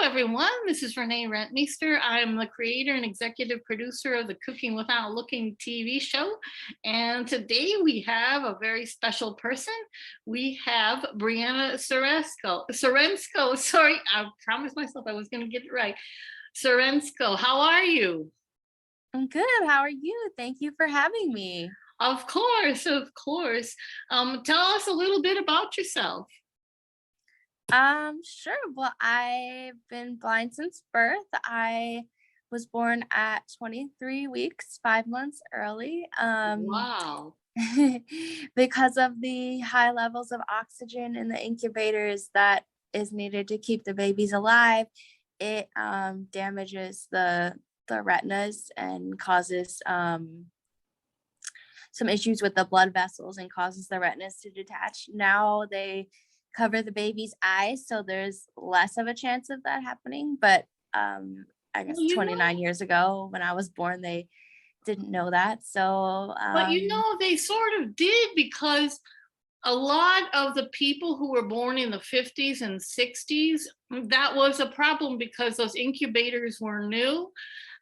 everyone. This is Renee Rentmeester. I'm the creator and executive producer of the Cooking Without Looking TV show. And today we have a very special person. We have Brianna Scerenscko. Sorry, I promised myself I was going to get it right. Scerenscko, how are you? I'm good. How are you? Thank you for having me. Of course, of course. Tell us a little bit about yourself. Sure. Well, I've been blind since birth. I was born at 23 weeks, 5 months early. Wow. Because of the high levels of oxygen in the incubators that is needed to keep the babies alive, it damages the retinas and causes some issues with the blood vessels and causes the retinas to detach. Now they cover the baby's eyes, so there's less of a chance of that happening. But I Well, guess 29 years ago when I was born, they didn't know that. So but they sort of did, because a lot of the people who were born in the 50s and 60s, that was a problem because those incubators were new.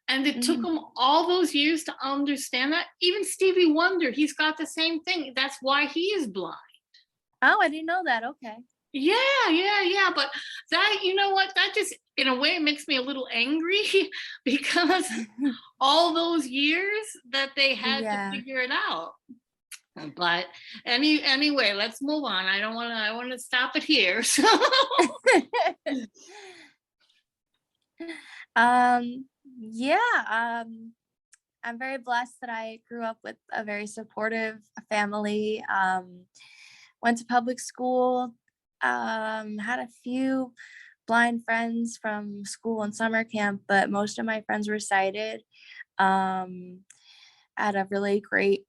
And it took mhm. them all those years to understand that. Even Stevie Wonder, he's got the same thing. That's why he is blind. Oh, I didn't know that. Okay. Yeah, yeah, yeah. But that, you know what? That just, in a way, makes me a little angry because all those years that they had to Yeah. figure it out. But anyway, let's move on. I want to stop it here. So Yeah, I'm very blessed that I grew up with a very supportive family. Went to public school, had a few blind friends from school and summer camp, but most of my friends were sighted. Um, had a really great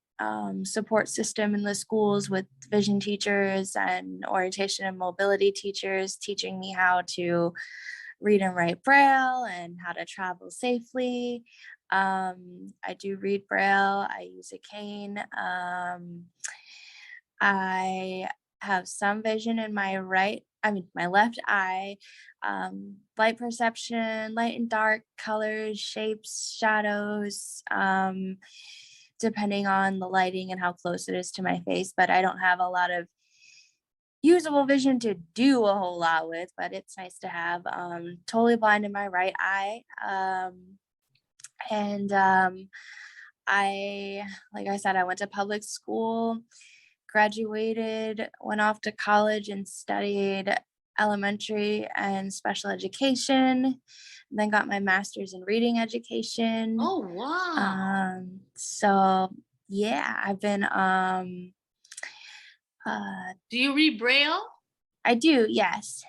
support system in the schools with vision teachers and orientation and mobility teachers teaching me how to read and write Braille and how to travel safely. I do read Braille. I use a cane. I have some vision in my left eye, light perception, light and dark, colors, shapes, shadows, depending on the lighting and how close it is to my face. But I don't have a lot of usable vision to do a whole lot with, but it's nice to have. Totally blind in my right eye. And like I said, I went to public school, graduated, went off to college and studied elementary and special education, then got my master's in reading education. oh wow. So yeah, I've been Do you read Braille? I do, yes.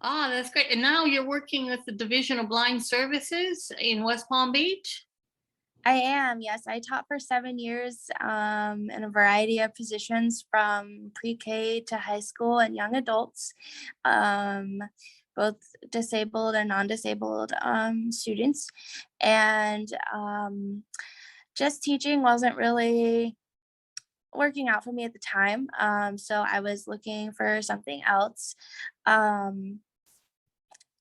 Ah, that's great. And now you're working with the Division of Blind Services in West Palm Beach? I am, yes. I taught for 7 years in a variety of positions from pre-K to high school and young adults, um, both disabled and non-disabled students. And just teaching wasn't really working out for me at the time. So I was looking for something else. Um,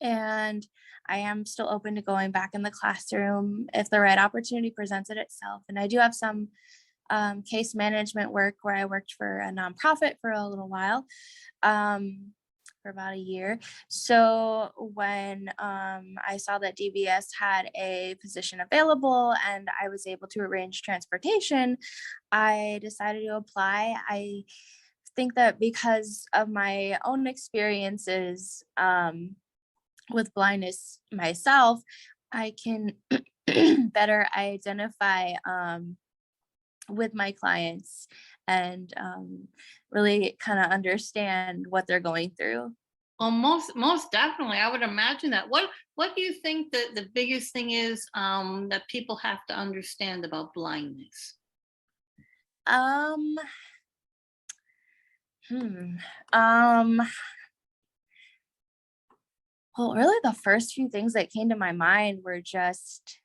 and I am still open to going back in the classroom if the right opportunity presented itself. And I do have some case management work where I worked for a nonprofit for a little while, for about a year. So when I saw that DBS had a position available and I was able to arrange transportation, I decided to apply. I think that because of my own experiences, with blindness myself, I can better identify with my clients and really kind of understand what they're going through. Well, most definitely. I would imagine that. What do you think that the biggest thing is that people have to understand about blindness? Um, hmm. Um, well, really, the first few things that came to my mind were just,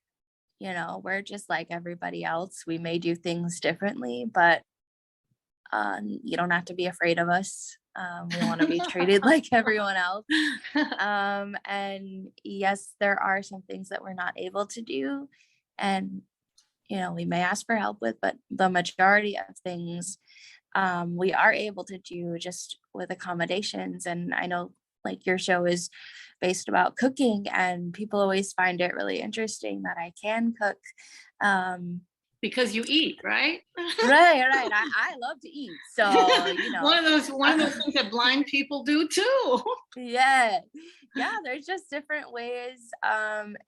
we're just like everybody else. We may do things differently, but you don't have to be afraid of us. We want to be treated like everyone else. And yes, there are some things that we're not able to do. And, we may ask for help with, but the majority of things we are able to do just with accommodations. And I know like your show is based about cooking, and people always find it really interesting that I can cook. Um, Because you eat, right? right. I love to eat. So, one of those things that blind people do too. yeah. Yeah, there's just different ways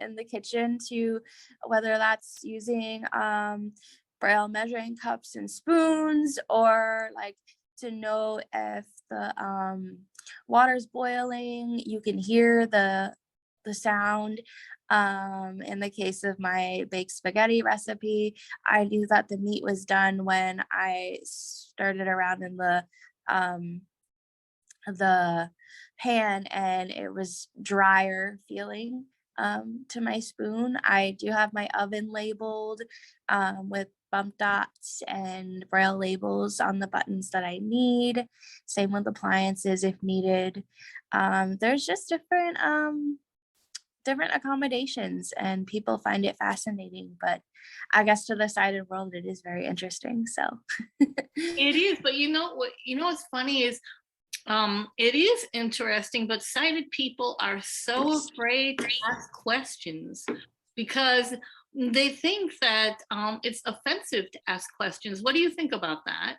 in the kitchen to, whether that's using braille measuring cups and spoons, or like to know if the water's boiling, you can hear the sound. In the case of my baked spaghetti recipe, I knew that the meat was done when I started around in the pan and it was drier feeling to my spoon. I do have my oven labeled with bump dots and braille labels on the buttons that I need. Same with appliances if needed. There's just different accommodations, and people find it fascinating, but I guess to the sighted world it is very interesting. So It is, but what's funny is it is interesting, but sighted people are so afraid to ask questions because they think that it's offensive to ask questions. What do you think about that?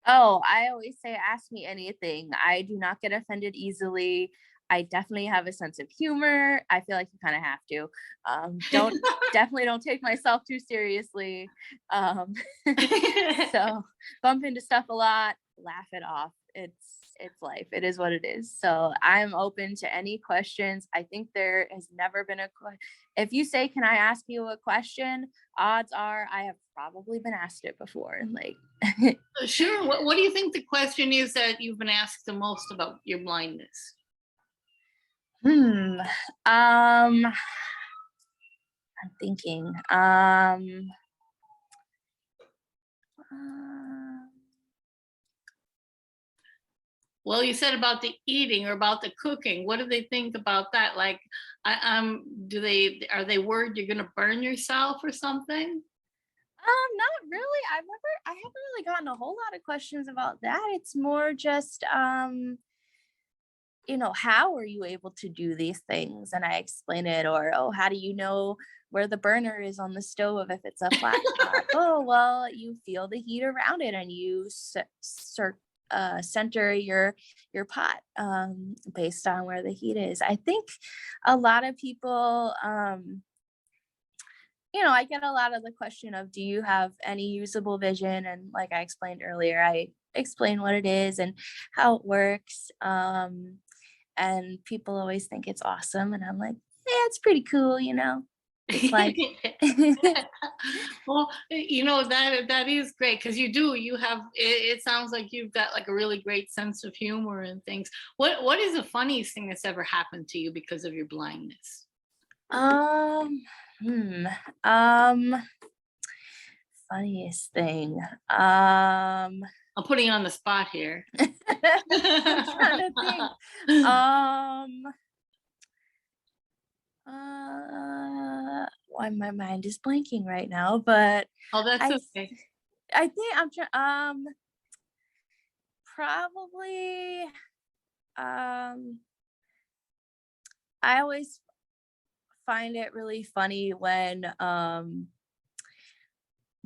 Oh, I always say, ask me anything. I do not get offended easily. I definitely have a sense of humor. I feel like you kind of have to. Don't Definitely don't take myself too seriously. Um, so bump into stuff a lot, laugh it off. It's life. It is what it is. So I'm open to any questions. I think there has never been if you say, "Can I ask you a question?" Odds are I have probably been asked it before. Like, Sure. What do you think the question is that you've been asked the most about your blindness? hmm. I'm thinking. Uh, Well, you said about the eating or about the cooking. What do they think about that? Like, are they worried you're going to burn yourself or something? Not really. I haven't really gotten a whole lot of questions about that. It's more just, how are you able to do these things? And I explain it, or, oh, how do you know where the burner is on the stove if it's a flat top? Oh, well, you feel the heat around it and you center your pot based on where the heat is. I think a lot of people, I get a lot of the question of, do you have any usable vision? And like I explained earlier, I explain what it is and how it works. And people always think it's awesome. And I'm like, yeah, it's pretty cool. It's life. Well, that is great because you have it sounds like you've got like a really great sense of humor and things. What is the funniest thing that's ever happened to you because of your blindness? um, hmm, um, funniest thing. I'm putting you on the spot here. I'm trying to think. Um, why my mind is blanking right now, but Oh, that's I okay. I think I'm trying. Probably. Um, I always find it really funny when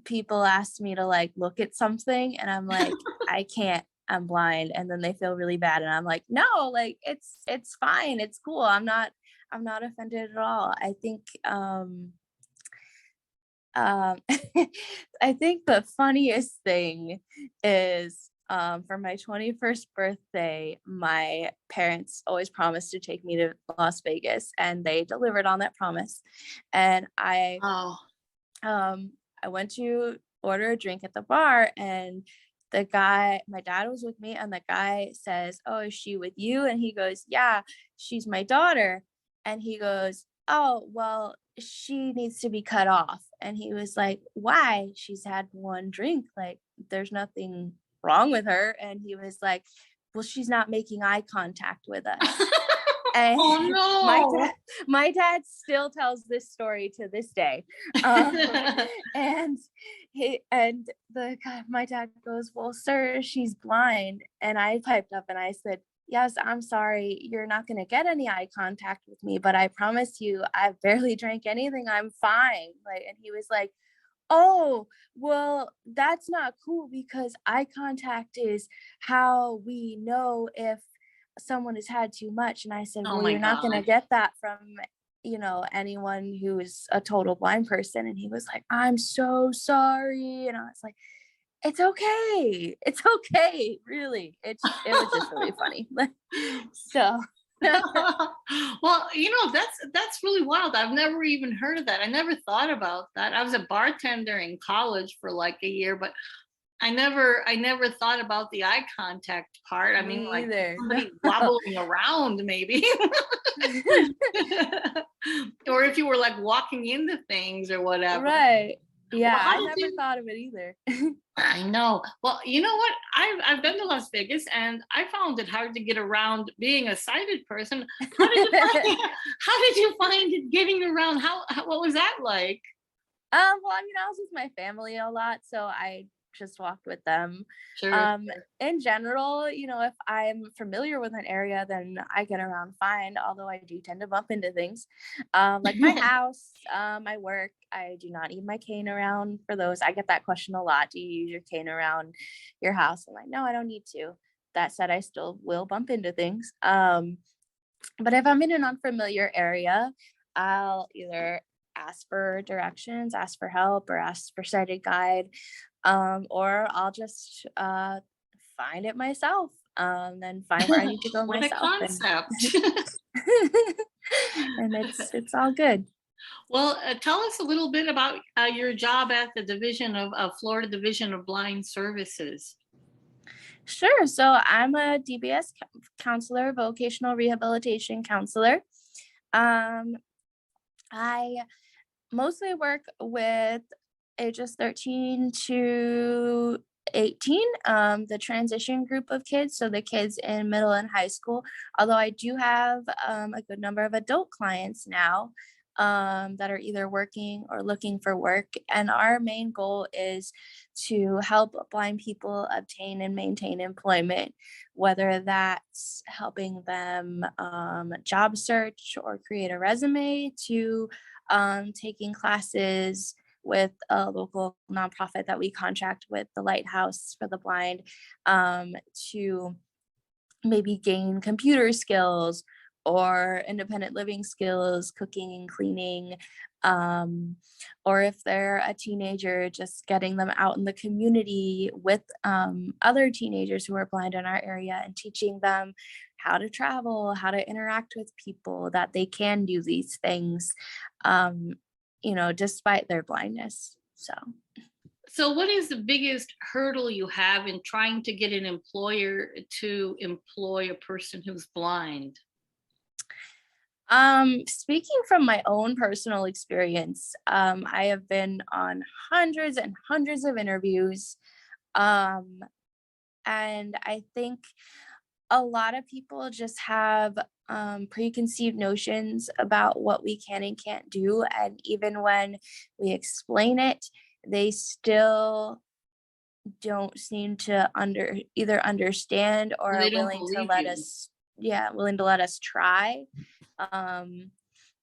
people ask me to like look at something, and I'm like, I can't. I'm blind, and then they feel really bad, and I'm like, no, like it's fine, it's cool. I'm not offended at all. I think Um, I think the funniest thing is for my 21st birthday, my parents always promised to take me to Las Vegas, and they delivered on that promise. And Oh. um, I went to order a drink at the bar, and my dad was with me, and the guy says, "Oh, is she with you?" And he goes, "Yeah, she's my daughter." And he goes, "Oh, well, she needs to be cut off." And he was like, "Why? She's had one drink. Like, there's nothing wrong with her." And he was like, well, she's not making eye contact with us. And Oh my no. dad, my dad still tells this story to this day. Um, and my dad goes, well, sir, she's blind. And I piped up and I said, yes, I'm sorry, you're not going to get any eye contact with me, but I promise you, I've barely drank anything. I'm fine. Like, and he was like, oh, well, that's not cool because eye contact is how we know if someone has had too much. And I said, Oh well, my you're not going to God. get that from, anyone who's a total blind person. And he was like, I'm so sorry. And I was like, it's okay. It's okay. Really. It was just really funny. So Well, that's really wild. I've never even heard of that. I never thought about that. I was a bartender in college for like a year, but I never thought about the eye contact part. I mean, me like either. somebody No. wobbling around maybe. Or if you were like walking into things or whatever. Right. Well, Yeah, how I did never you thought of it either. I know. Well, you know what? I've been to Las Vegas and I found it hard to get around being a sighted person. How did you find how did you find it getting around? What was that like? Well, I mean, I was with my family a lot, so I just walked with them. Sure. Um, in general, if I'm familiar with an area, then I get around fine, although I do tend to bump into things. Like my house, my work, I do not need my cane around for those. I get that question a lot. Do you use your cane around your house? I'm like, no, I don't need to. That said, I still will bump into things. But if I'm in an unfamiliar area, I'll either ask for directions, ask for help, or ask for sighted guide, or I'll just find it myself, then find where I need to go What a myself, and concept. and it's all good. Well, tell us a little bit about your job at the Division of Florida Division of Blind Services. Sure. So I'm a DBS counselor, vocational rehabilitation counselor. Um, I mostly work with ages 13 to 18, the transition group of kids, so the kids in middle and high school. Although I do have a good number of adult clients now, that are either working or looking for work. And our main goal is to help blind people obtain and maintain employment, whether that's helping them job search or create a resume, to taking classes with a local nonprofit that we contract with, the Lighthouse for the Blind, to maybe gain computer skills or independent living skills, cooking and cleaning, or if they're a teenager, just getting them out in the community with other teenagers who are blind in our area and teaching them how to travel, how to interact with people, that they can do these things, despite their blindness. So. So, what is the biggest hurdle you have in trying to get an employer to employ a person who's blind? Speaking from my own personal experience, I have been on hundreds and hundreds of interviews. Um, and I think a lot of people just have preconceived notions about what we can and can't do. And even when we explain it, they still don't seem to either understand or They are don't willing to believe let you. us, yeah, willing to let us try um,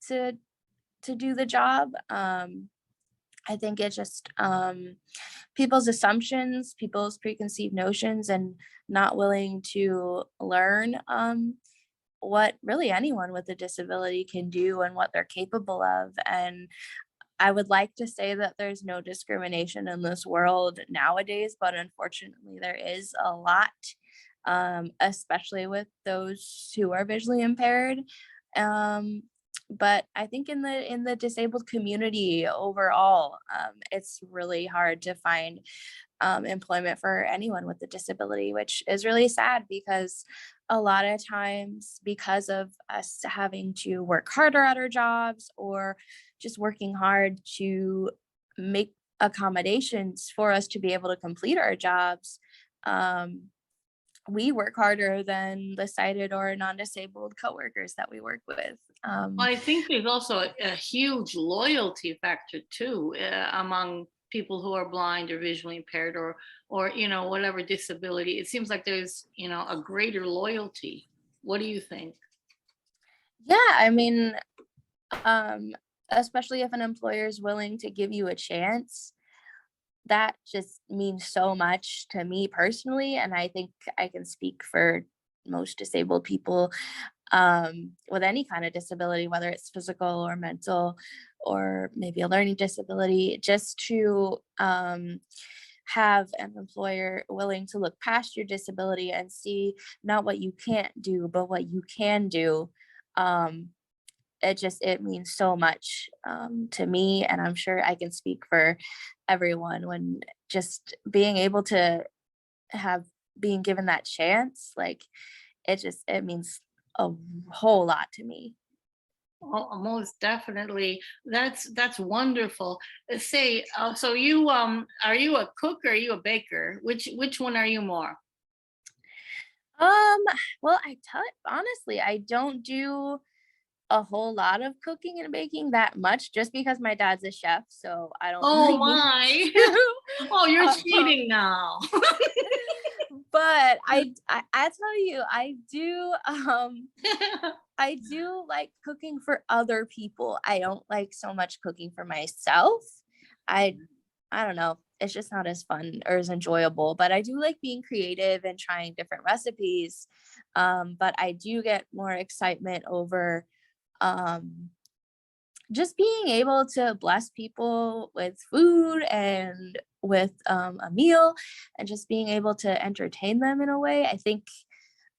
to do the job. I think it's just people's assumptions, people's preconceived notions, and not willing to learn what really anyone with a disability can do and what they're capable of. And I would like to say that there's no discrimination in this world nowadays, but unfortunately, there is a lot, especially with those who are visually impaired. Um, but I think in the disabled community overall, it's really hard to find employment for anyone with a disability, which is really sad because a lot of times, because of us having to work harder at our jobs or just working hard to make accommodations for us to be able to complete our jobs, um, we work harder than the sighted or non-disabled coworkers that we work with. Well, I think there's also a huge loyalty factor too, among people who are blind or visually impaired, or whatever disability. It seems like there's a greater loyalty. What do you think? Yeah, I mean, um, especially if an employer is willing to give you a chance, that just means so much to me personally. And I think I can speak for most disabled people with any kind of disability, whether it's physical or mental or maybe a learning disability, just to have an employer willing to look past your disability and see not what you can't do, but what you can do. Um, it means so much to me, and I'm sure I can speak for everyone when just being able to have being given that chance, like it means a whole lot to me. Oh, most definitely. That's wonderful. Say, so you are you a cook or are you a baker? Which one are you more? Um, well, I tell it honestly, I don't do a whole lot of cooking and baking that much just because my dad's a chef, so I don't Oh really need my. to. Oh, you're Um, cheating now. but I tell you, I do like cooking for other people. I don't like so much cooking for myself. I I don't know. It's just not as fun or as enjoyable, but I do like being creative and trying different recipes. But I do get more excitement over um just being able to bless people with food and with a meal and just being able to entertain them in a way. I think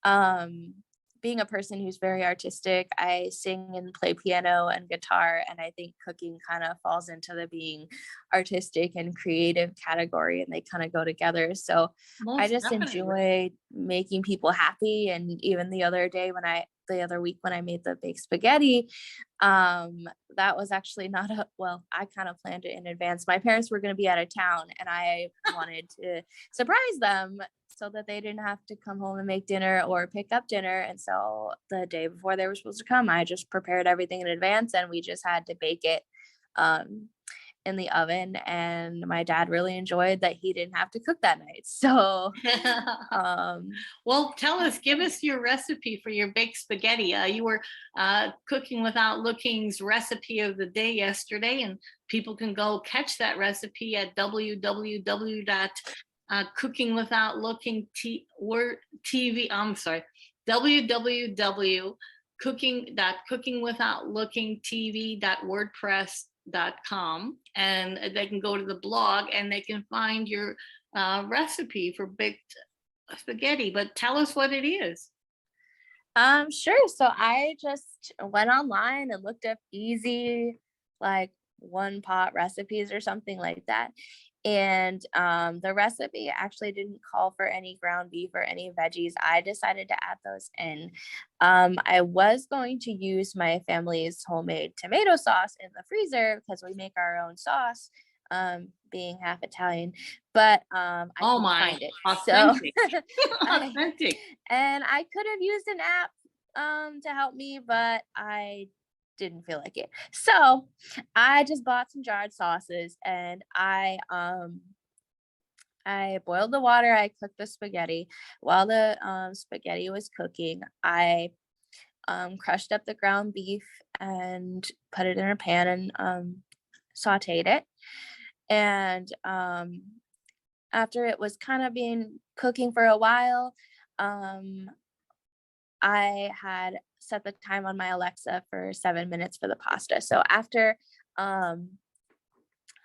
um, being a person who's very artistic, I sing and play piano and guitar, and I think cooking kind of falls into the being artistic and creative category, and they kind of go together. So I Most just definitely. enjoy making people happy. And even the other week when I made the baked spaghetti, that was actually not a well, I kind of planned it in advance. My parents were going to be out of town, and I wanted to surprise them so that they didn't have to come home and make dinner or pick up dinner. And so the day before they were supposed to come, I just prepared everything in advance and we just had to bake it um, in the oven. And my dad really enjoyed that he didn't have to cook that night. So, um, Well, tell us, give us your recipe for your baked spaghetti. You were cooking without looking's recipe of the day yesterday, and people can go catch that recipe at www cooking without looking TV. I'm sorry, www cooking.cookingwithoutlooking.tv.wordpress.com, and they can go to the blog and they can find your recipe for baked spaghetti. But tell us what it is. sure. So I just went online and looked up easy, like one pot recipes or something like that. And the recipe actually didn't call for any ground beef or any veggies. I decided to add those in. I was going to use my family's homemade tomato sauce in the freezer because we make our own sauce, being half Italian, but I Oh couldn't my, find it. So authentic. I Authentic. and I could have used an app to help me, but I didn't feel like it. So I just bought some jarred sauces and I boiled the water, I cooked the spaghetti. While the spaghetti was cooking, I crushed up the ground beef and put it in a pan and sauteed it. And after it was kind of been cooking for a while, um, I had set the time on my Alexa for 7 minutes for the pasta. So after um,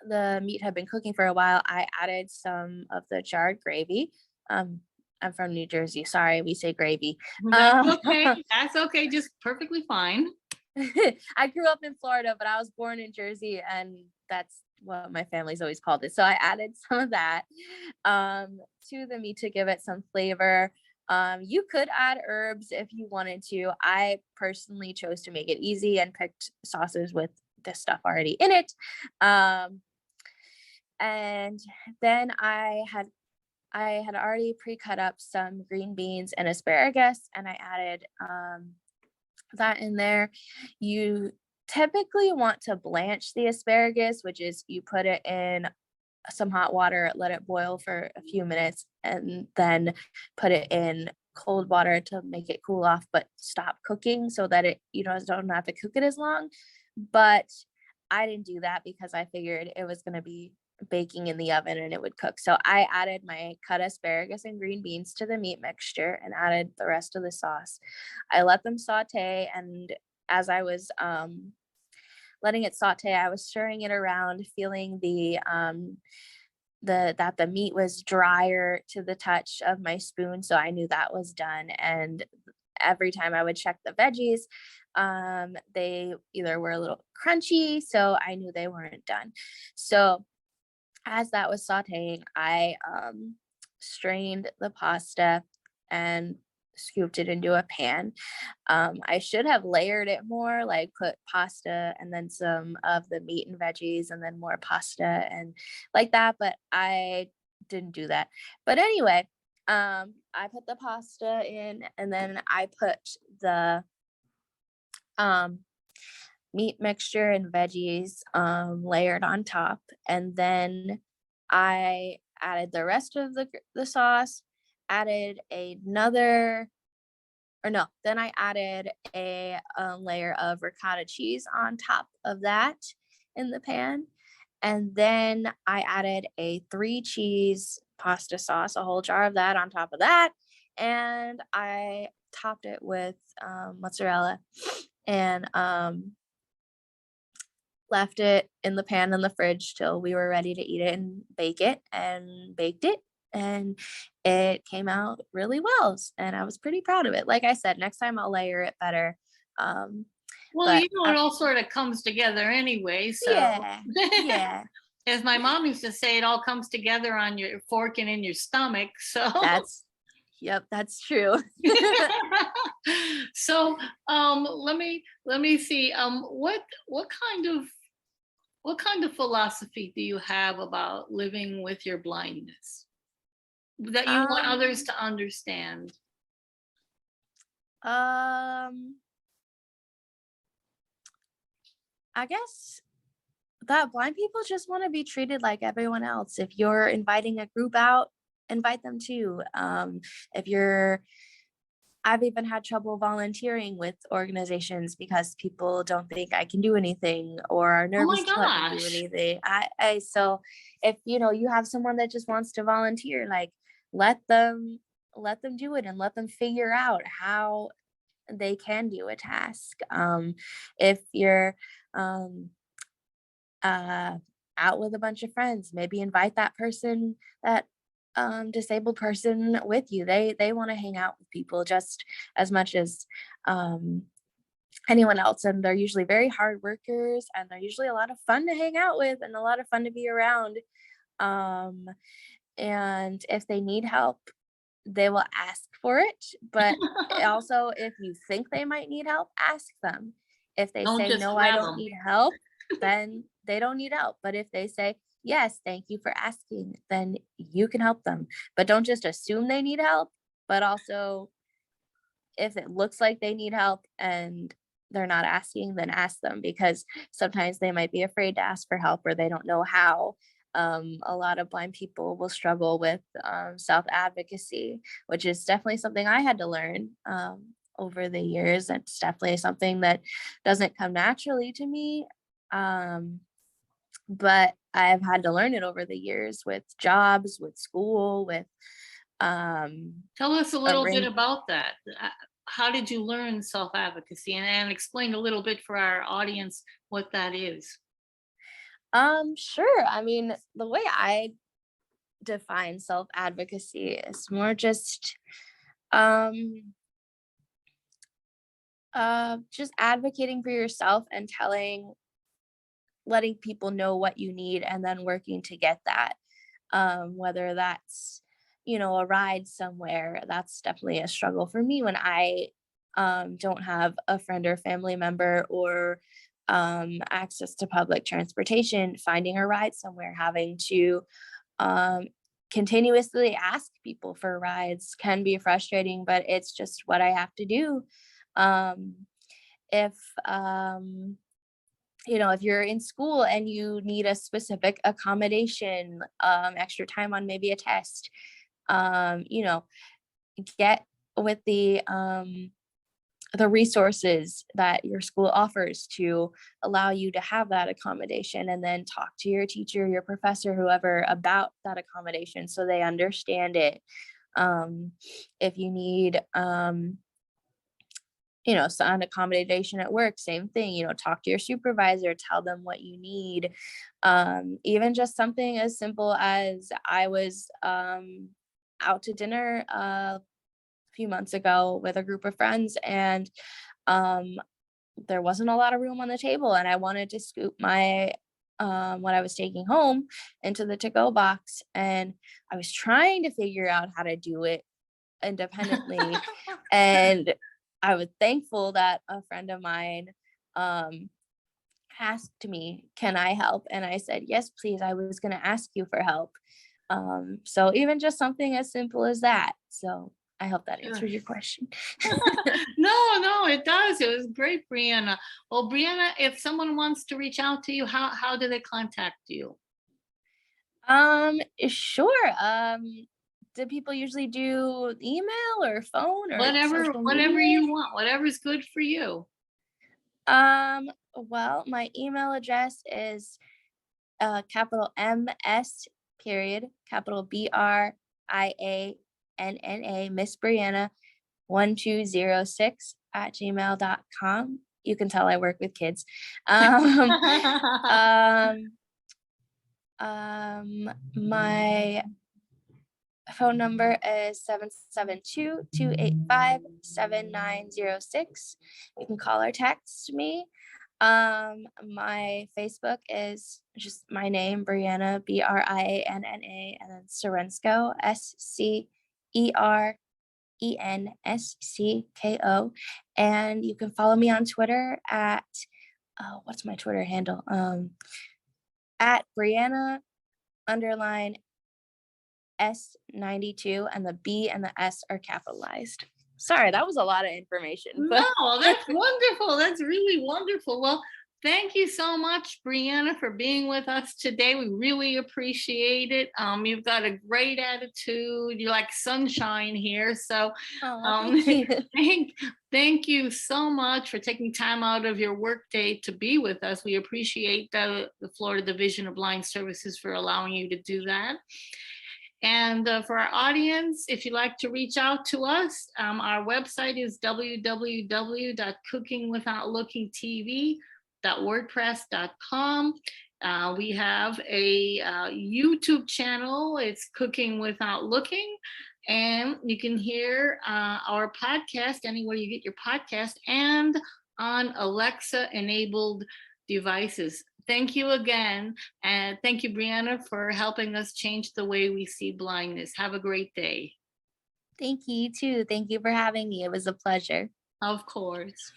the meat had been cooking for a while, I added some of the jarred gravy. Um, I'm from New Jersey. Sorry, we say gravy. That's Um, okay. That's okay. Just perfectly fine. I grew up in Florida, but I was born in Jersey, and that's what my family's always called it. So I added some of that to the meat to give it some flavor. You could add herbs if you wanted to. I personally chose to make it easy and picked sauces with this stuff already in it. And then I had already pre-cut up some green beans and asparagus, and I added that in there. You typically want to blanch the asparagus, which is you put it in some hot water, let it boil for a few minutes, and then put it in cold water to make it cool off, but stop cooking so that it don't have to cook it as long. But I didn't do that because I figured it was going to be baking in the oven and it would cook. So I added my cut asparagus and green beans to the meat mixture and added the rest of the sauce. I let them saute, and as I was letting it saute, I was stirring it around, feeling that the meat was drier to the touch of my spoon, so I knew that was done. And every time I would check the veggies, they either were a little crunchy, so I knew they weren't done. So as that was sauteing, I strained the pasta and scooped it into a pan. I should have layered it more, like put pasta and then some of the meat and veggies and then more pasta and like that, but I didn't do that. But anyway, I put the pasta in, and then I put the um meat mixture and veggies layered on top, and then I added the rest of the sauce, added another or no, then I added a layer of ricotta cheese on top of that in the pan. And then I added a 3 cheese pasta sauce, a whole jar of that on top of that. And I topped it with mozzarella and left it in the pan in the fridge till we were ready to eat it and bake it, and baked it. And it came out really well. And I was pretty proud of it. Like I said, next time I'll layer it better. Um, Well, but it all sort of comes together anyway. So, yeah, yeah, as my mom used to say, it all comes together on your fork and in your stomach. So, yep, that's true. so let me see. What kind of philosophy do you have about living with your blindness that you want others um, to understand? um, I guess that blind people just want to be treated like everyone else. If you're inviting a group out, invite them too. If you're I've even had trouble volunteering with organizations because people don't think I can do anything or are Oh my nervous to let me do gosh. anything. So if you have someone that just wants to volunteer, like let them let them do it and let them figure out how they can do a task. If you're um uh, out with a bunch of friends, maybe invite that disabled person with you. They want to hang out with people just as much as um, anyone else, and they're usually very hard workers, and they're usually a lot of fun to hang out with and a lot of fun to be around. Um, and if they need help, they will ask for it. But also, if you think they might need help, ask them. If they Don't say, just no, I grab don't them. need help, then they don't need help. But if they say, yes, thank you for asking, then you can help them. But don't just assume they need help. But also, if it looks like they need help and they're not asking, then ask them, because sometimes they might be afraid to ask for help or they don't know how. A lot of blind people will struggle with self advocacy, which is definitely something I had to learn over the years. It's definitely something that doesn't come naturally to me. Um, but I've had to learn it over the years with jobs, with school, with Tell us a little bit arrange. about that. How did you learn self-advocacy, and explain a little bit for our audience what that is? Sure. I mean, the way I define self advocacy is more um just advocating for yourself and letting people know what you need and then working to get that. Whether that's a ride somewhere. That's definitely a struggle for me when I don't have a friend or family member or access to public transportation, finding a ride somewhere, having to um continuously ask people for rides can be frustrating, but it's just what I have to do. If if you're in school and you need a specific accommodation, extra time on maybe a test, get with the resources that your school offers to allow you to have that accommodation, and then talk to your teacher, your professor, whoever about that accommodation so they understand it. If you need an accommodation at work, same thing, talk to your supervisor, tell them what you need. Even just something as simple as I was out to dinner few months ago with a group of friends, and there wasn't a lot of room on the table, and I wanted to scoop my what I was taking home into the to-go box, and I was trying to figure out how to do it independently. And I was thankful that a friend of mine asked me, can I help? And I said, yes, please. I was going to ask you for help. So even just something as simple as that. So I hope that answers your question. No, it does. It was great, Brianna. Well, Brianna, if someone wants to reach out to you, how do they contact you? Sure. Do people usually do email or phone or social Whatever media? you want, whatever's good for you. Well, my email address is capital MS period, capital BRIANNA, Miss Brianna 1206 at gmail.com. You can tell I work with kids. My phone number is 772-285-7906. You can call or text me. My Facebook is just my name, Brianna, BRIANNA, and then Scerenscko, SCERENSCKO. And you can follow me on Twitter at what's my Twitter handle? At Brianna _ S92, and the B and the S are capitalized. Sorry, that was a lot of information. But No, that's wonderful. That's really wonderful. Well, thank you so much, Brianna, for being with us today. We really appreciate it. You've got a great attitude. You're like sunshine here. So thank you. thank you so much for taking time out of your workday to be with us. We appreciate the Florida Division of Blind Services for allowing you to do that. And for our audience, if you'd like to reach out to us, our website is www.cookingwithoutlookingtv.wordpress.com. We have a YouTube channel. It's Cooking Without Looking. And you can hear our podcast anywhere you get your podcast and on Alexa-enabled devices. Thank you again. And thank you, Brianna, for helping us change the way we see blindness. Have a great day. Thank you, too. Thank you for having me. It was a pleasure. Of course.